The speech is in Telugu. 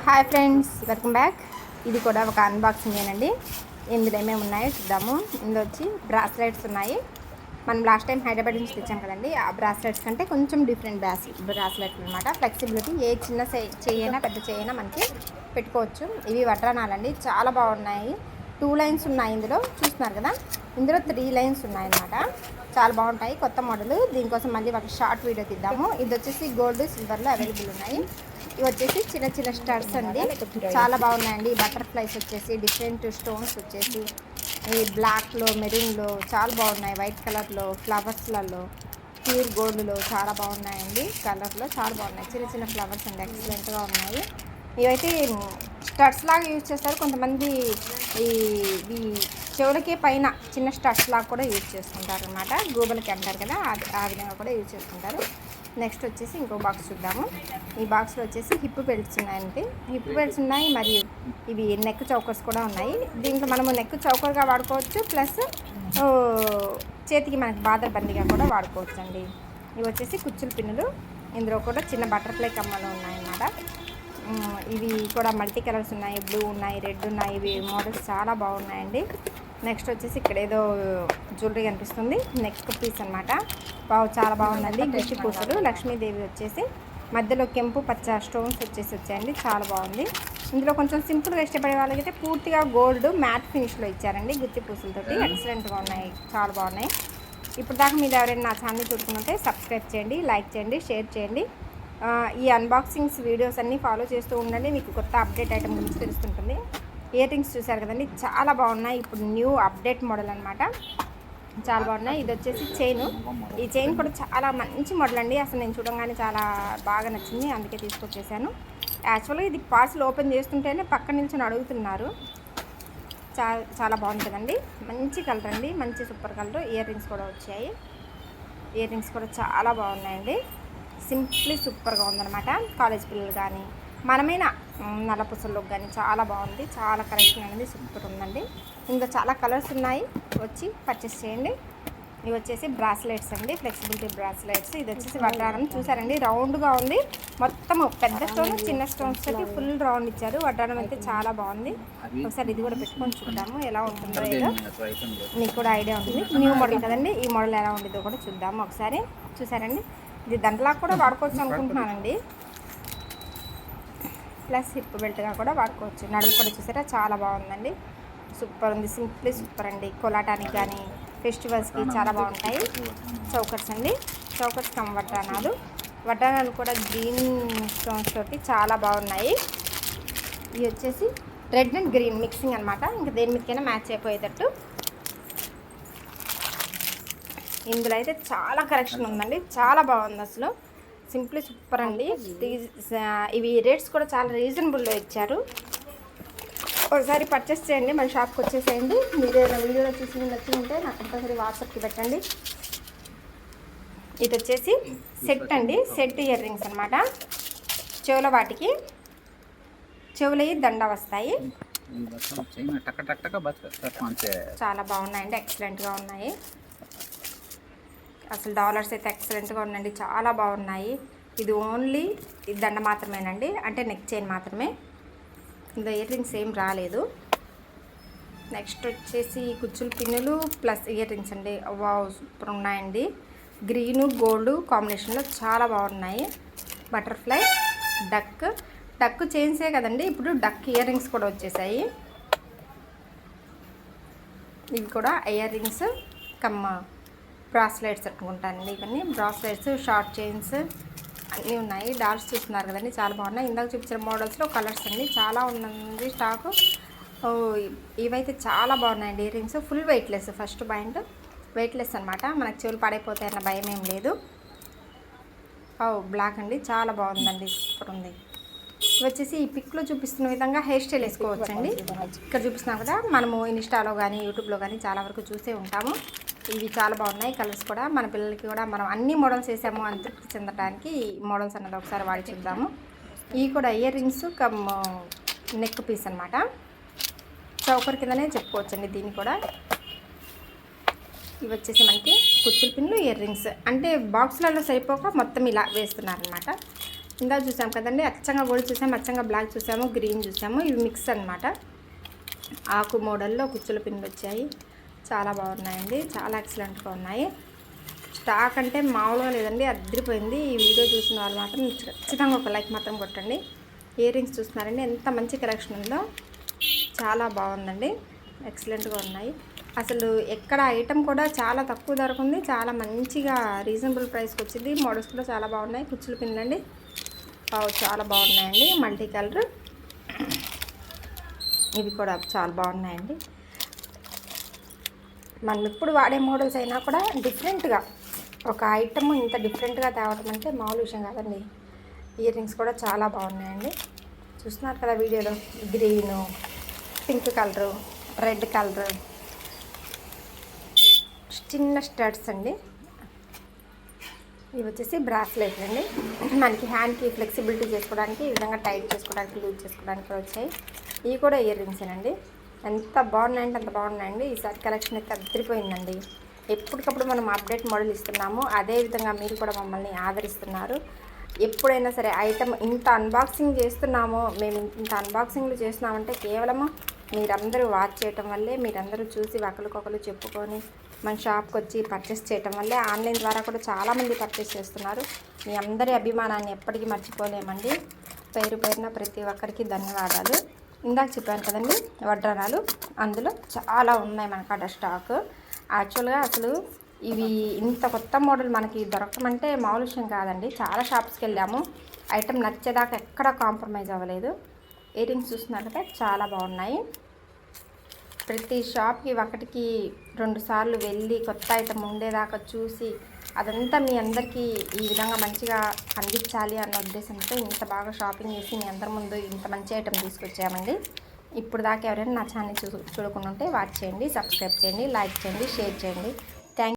Hi friends, welcome back. ఇది కూడా ఒక అన్బాక్సింగ్ ఏనండి. ఇందులో ఏమేమి ఉన్నాయో చూద్దాము. ఇందులో వచ్చి బ్రాస్లెట్స్ ఉన్నాయి. మనం లాస్ట్ టైం హైదరాబాద్ నుంచి తెచ్చాం కదండి. ఆ బ్రాస్లెట్స్ కంటే కొంచెం డిఫరెంట్ బ్రాస్లెట్లు అనమాట. ఫ్లెక్సిబిలిటీ, ఏ చిన్న చేయైనా పెద్ద చేయైనా మనకి పెట్టుకోవచ్చు. ఇవి వడ్రానాలండి, చాలా బాగున్నాయి. 2 లైన్స్ ఉన్నాయి ఇందులో, చూస్తున్నారు కదా. ఇందులో 3 లైన్స్ ఉన్నాయన్నమాట. చాలా బాగుంటాయి, కొత్త మోడల్. దీనికోసం మళ్ళీ ఒక షార్ట్ వీడియో తీద్దాము. ఇది వచ్చేసి గోల్డ్, సిల్వర్లో అవైలబుల్ ఉన్నాయి. ఇవి వచ్చేసి చిన్న చిన్న స్టడ్స్ అండి, చాలా బాగున్నాయండి. బటర్ఫ్లైస్ వచ్చేసి, డిఫరెంట్ స్టోన్స్ వచ్చేసి, ఈ బ్లాక్లో, మెరూన్లో చాలా బాగున్నాయి. వైట్ కలర్లో, ఫ్లవర్స్లలో, ప్యూర్ గోల్డ్లో చాలా బాగున్నాయండి. కలర్లో చాలా బాగున్నాయి. చిన్న చిన్న ఫ్లవర్స్ అండి, ఎక్సలెంట్గా ఉన్నాయి. ఇవైతే స్టడ్స్ లాగా యూజ్ చేస్తారు కొంతమంది. ఈ చెవులకి పైన చిన్న స్టడ్స్ లాగా కూడా యూజ్ చేసుకుంటారు అనమాట. గూబలకి అంటారు కదా, ఆ విధంగా కూడా యూజ్ చేసుకుంటారు. నెక్స్ట్ వచ్చేసి ఇంకో బాక్స్ చూద్దాము. ఈ బాక్స్లో వచ్చేసి హిప్ బెల్ట్స్ ఉన్నాయండి. హిప్ బెల్ట్స్ ఉన్నాయి, మరియు ఇవి నెక్ చౌకర్స్ కూడా ఉన్నాయి. దీంట్లో మనము నెక్ చౌకర్గా వాడుకోవచ్చు, ప్లస్ చేతికి మనకి బాదరబందీగా కూడా వాడుకోవచ్చు అండి. ఇవి వచ్చేసి కుచ్చుల పిన్నులు. ఇందులో కూడా చిన్న బటర్ఫ్లై కమ్మలు ఉన్నాయన్నమాట. ఇవి కూడా మల్టీ కలర్స్ ఉన్నాయి, బ్లూ ఉన్నాయి, రెడ్ ఉన్నాయి. ఇవి మోడల్స్ చాలా బాగున్నాయండి. నెక్స్ట్ వచ్చేసి ఇక్కడ ఏదో జ్యువెలరీ కనిపిస్తుంది, నెక్ పీస్ అనమాట. చాలా బాగుందండి. గుచ్చి పూసలు, లక్ష్మీదేవి వచ్చేసి మధ్యలో కెంపు పచ్చ స్టోన్స్ వచ్చాయండి, చాలా బాగుంది. ఇందులో కొంచెం సింపుల్గా ఇష్టపడే వాళ్ళకైతే పూర్తిగా గోల్డ్ మ్యాట్ ఫినిష్లో ఇచ్చారండి, గుచ్చి పూసలతోటి. ఎక్సలెంట్గా ఉన్నాయి, చాలా బాగున్నాయి. ఇప్పుడు దాకా మీరు ఎవరైనా నా ఛానల్ చూసుకుంటే సబ్స్క్రైబ్ చేయండి, లైక్ చేయండి, షేర్ చేయండి. ఈ అన్బాక్సింగ్స్ వీడియోస్ అన్నీ ఫాలో చేస్తూ ఉండండి, మీకు కొత్త అప్డేట్ ఐటమ్ గురించి తెలుస్తుంటుంది. ఇయర్ రింగ్స్ చూసారు కదండి, చాలా బాగున్నాయి. ఇప్పుడు న్యూ అప్డేట్ మోడల్ అనమాట, చాలా బాగున్నాయి. ఇది వచ్చేసి చైన్. ఈ చైన్ కూడా చాలా మంచి మోడల్ అండి. అసలు నేను చూడంగానే చాలా బాగా నచ్చింది, అందుకే తీసుకొచ్చేసాను. యాక్చువల్గా ఇది పార్సల్ ఓపెన్ చేస్తుంటేనే పక్క నిల్చొని అడుగుతున్నారు. చాలా బాగుంటుందండి, మంచి కలర్ అండి, మంచి సూపర్ కలర్. ఇయర్ రింగ్స్ కూడా వచ్చాయి. ఇయర్ రింగ్స్ కూడా చాలా బాగున్నాయండి, సింప్లీ సూపర్గా ఉందన్నమాట. కాలేజ్ పిల్లలు కానీ మనమైనా నల్లపూసల్లోకి కానీ చాలా బాగుంది. చాలా కలెక్షన్ అనేది సూపర్ ఉందండి. ఇంకా చాలా కలర్స్ ఉన్నాయి, వచ్చి పర్చేస్ చేయండి. ఇవి వచ్చేసి బ్రాస్లెట్స్ అండి, ఫ్లెక్సిబిలిటీ బ్రాస్లెట్స్. ఇది వచ్చేసి వడ్డానం చూసారండి, రౌండ్గా ఉంది. మొత్తము పెద్ద స్టోన్, చిన్న స్టోన్స్ తోటి ఫుల్ రౌండ్ ఇచ్చారు. వడ్డానం అయితే చాలా బాగుంది. ఒకసారి ఇది కూడా పెట్టుకొని చూద్దాము ఎలా ఉంటుందో, ఏదో మీకు కూడా ఐడియా ఉంటుంది. న్యూ మోడల్ కదండి, ఈ మోడల్ ఎలా ఉంటుందో కూడా చూద్దాము ఒకసారి. చూసారండి, ఇది దండలా కూడా వాడుకోవచ్చు అనుకుంటున్నానండి, ప్లస్ హిప్ బెల్ట్గా కూడా వాడుకోవచ్చు. నడుము కూడా చూసారా, చాలా బాగుందండి, సూపర్ ఉంది. సింప్లీ సూపర్ అండి. కోలాటానికి కానీ ఫెస్టివల్స్కి చాలా బాగుంటాయి. చౌకర్స్ అండి, చౌకర్స్ కమ్ వడ్డానాలు కూడా గ్రీన్ స్టోన్స్ తోటి చాలా బాగున్నాయి. ఇవి వచ్చేసి రెడ్ అండ్ గ్రీన్ మిక్సింగ్ అనమాట, ఇంకా దేని మీదకైనా మ్యాచ్ అయిపోయేటట్టు. ఇందులో అయితే చాలా కలెక్షన్ ఉందండి, చాలా బాగుంది అసలు, సింప్లీ సూపర్ అండి. ఇవి రేట్స్ కూడా చాలా రీజనబుల్లో ఇచ్చారు. ఒకసారి పర్చేస్ చేయండి, మన షాప్కి వచ్చేసేయండి. మీరు ఏదైనా వీడియోలో చూసి నచ్చిందంటే నాకు కంపల్సరీ వాట్సాప్కి పెట్టండి. ఇది వచ్చేసి సెట్ అండి, సెట్ ఇయర్ రింగ్స్ అనమాట. చెవుల వాటికి చెవులవి దండ వస్తాయి, చాలా బాగున్నాయండి, ఎక్సలెంట్గా ఉన్నాయి. అసలు డాలర్స్ అయితే ఎక్సలెంట్గా ఉన్నాయండి, చాలా బాగున్నాయి. ఇది ఓన్లీ ఇది దండ మాత్రమేనండి, అంటే నెక్ చైన్ మాత్రమే. ఇంకా ఇయర్ రింగ్స్ ఏం రాలేదు. నెక్స్ట్ వచ్చేసి కుచ్చుల పిన్నులు ప్లస్ ఇయర్ రింగ్స్ అండి. వావ్, సూపర్ ఉన్నాయండి. గ్రీను గోల్డ్ కాంబినేషన్లో చాలా బాగున్నాయి. బటర్ఫ్లై, డక్ చైన్సే కదండి, ఇప్పుడు డక్ ఇయర్ రింగ్స్ కూడా వచ్చేసాయి. ఇవి కూడా ఇయర్ రింగ్స్ కమ్మ బ్రాస్లెట్స్ అనుకుంటానండి. ఇవన్నీ బ్రాస్లెట్స్, షార్ట్ చైన్స్ అన్నీ ఉన్నాయి. డాల్స్ చూస్తున్నారు కదండి, చాలా బాగున్నాయి. ఇందాక చూపించిన మోడల్స్లో కలర్స్ అండి, చాలా ఉంది స్టాకు. ఇవైతే చాలా బాగున్నాయండి. Ear rings full weightless, first point weightless అనమాట, మనకు చెవులు పడైపోతాయన్న భయం ఏం లేదు. బ్లాక్ అండి, చాలా బాగుందండి, సూపర్ ఉంది. ఇవి వచ్చేసి ఈ పిక్లో చూపిస్తున్న విధంగా హెయిర్ స్టైల్ వేసుకోవచ్చండి. ఇక్కడ చూపిస్తున్నాం కదా, మనము ఇన్స్టాలో కానీ యూట్యూబ్లో కానీ చాలా వరకు చూసే ఉంటాము. ఇవి చాలా బాగున్నాయి, కలర్స్ కూడా. మన పిల్లలకి కూడా మనం అన్ని మోడల్స్ వేసాము అని తృప్తి చెందడానికి ఈ మోడల్స్ అన్నది ఒకసారి వాడి చూద్దాము. ఇవి కూడా earrings cum neck piece అనమాట, చౌకర్ కిందనే చెప్పుకోవచ్చండి దీన్ని కూడా. ఇవి వచ్చేసి మనకి కుచ్చుల పిన్లు, ఇయర్ రింగ్స్ అంటే బాక్స్లలో సరిపోక మొత్తం ఇలా వేస్తున్నారనమాట. ఇందాక చూసాం కదండి, అచ్చంగా గోల్డ్ చూసాము, అచ్చంగా బ్లాక్ చూసాము, గ్రీన్ చూసాము. ఇవి మిక్స్ అనమాట. ఆకు మోడల్లో కుచ్చుల పిన్నులు వచ్చాయి. చాలా బాగున్నాయండి, చాలా ఎక్సలెంట్గా ఉన్నాయి. స్టాక్ అంటే మామూలుగా లేదండి, అదిరిపోయింది. ఈ వీడియో చూసిన వాళ్ళు మాత్రం ఖచ్చితంగా ఒక లైక్ మాత్రం కొట్టండి. ఇయర్ రింగ్స్ చూస్తున్నారండి, ఎంత మంచి కలెక్షన్ ఉందో. చాలా బాగుందండి, ఎక్సలెంట్గా ఉన్నాయి. అసలు ఎక్కడ ఐటమ్ కూడా చాలా తక్కువ ధరకు ఉంది, చాలా మంచిగా రీజనబుల్ ప్రైస్కి వచ్చింది. మోడల్స్ కూడా చాలా బాగున్నాయి. కుచ్చుల పిన్నులండి, చాలా బాగున్నాయండి. మల్టీ కలర్, ఇవి కూడా చాలా బాగున్నాయండి. మనం ఇప్పుడు వాడే మోడల్స్ అయినా కూడా డిఫరెంట్గా ఒక ఐటమ్ ఇంత డిఫరెంట్గా తేవడం అంటే మామూలు విషయం కాదండి. ఇయర్ రింగ్స్ కూడా చాలా బాగున్నాయండి. చూస్తున్నారు కదా వీడియోలో, green, pink colour, red colour, చిన్న స్టడ్స్ అండి. ఇవి వచ్చేసి బ్రాస్లెట్ అండి. మనకి హ్యాండ్కి ఫ్లెక్సిబిలిటీ చేసుకోవడానికి, ఈ విధంగా టైట్ చేసుకోవడానికి, లూజ్ చేసుకోవడానికి వచ్చాయి. ఇవి కూడా ఇయర్ రింగ్సేనండి. ఎంత బాగున్నాయంటే అంత బాగున్నాయండి. ఈసారి కలెక్షన్ అయితే అదిరిపోయిందండి. ఎప్పటికప్పుడు మనం అప్డేట్ మోడల్ ఇస్తున్నాము, అదేవిధంగా మీరు కూడా మమ్మల్ని ఆదరిస్తున్నారు. ఎప్పుడైనా సరే ఐటమ్ ఇంత అన్బాక్సింగ్ చేస్తున్నామో, మేము ఇంత అన్బాక్సింగ్లు చేస్తున్నామంటే కేవలము మీరందరూ వాచ్ చేయటం వల్లే, మీరందరూ చూసి ఒకరికొకరు చెప్పుకొని మన షాప్కి వచ్చి పర్చేస్ చేయటం వల్లే. ఆన్లైన్ ద్వారా కూడా చాలామంది పర్చేస్ చేస్తున్నారు. మీ అందరి అభిమానాన్ని ఎప్పటికీ మర్చిపోలేమండి. పేరు పేరున ప్రతి ఒక్కరికి ధన్యవాదాలు. ఇందాక చెప్పాను కదండి వడ్రానాలు, అందులో చాలా ఉన్నాయి మనకు అక్కడ స్టాక్. యాక్చువల్గా అసలు ఇవి ఇంత కొత్త మోడల్ మనకి దొరకమంటే మామూలు విషయం కాదండి. చాలా షాప్స్కి వెళ్ళాము, ఐటెం నచ్చేదాకా ఎక్కడా కాంప్రమైజ్ అవ్వలేదు. ఇయర్ రింగ్స్ చూస్తున్నారు కదా, చాలా బాగున్నాయి. ప్రతి షాప్కి ఒకటికి 2 సార్లు వెళ్ళి కొత్త ఐటమ్ ఉండేదాకా చూసి అదంతా మీ అందరికీ ఈ విధంగా మంచిగా అందించాలి అన్న ఉద్దేశంతో ఇంత బాగా షాపింగ్ చేసి మీ అందరి ముందు ఇంత మంచి ఐటమ్ తీసుకొచ్చామండి. ఇప్పుడు దాకా ఎవరైనా నా ఛానల్ చూడకుండా ఉంటే వాచ్ చేయండి, సబ్స్క్రైబ్ చేయండి, లైక్ చేయండి, షేర్ చేయండి.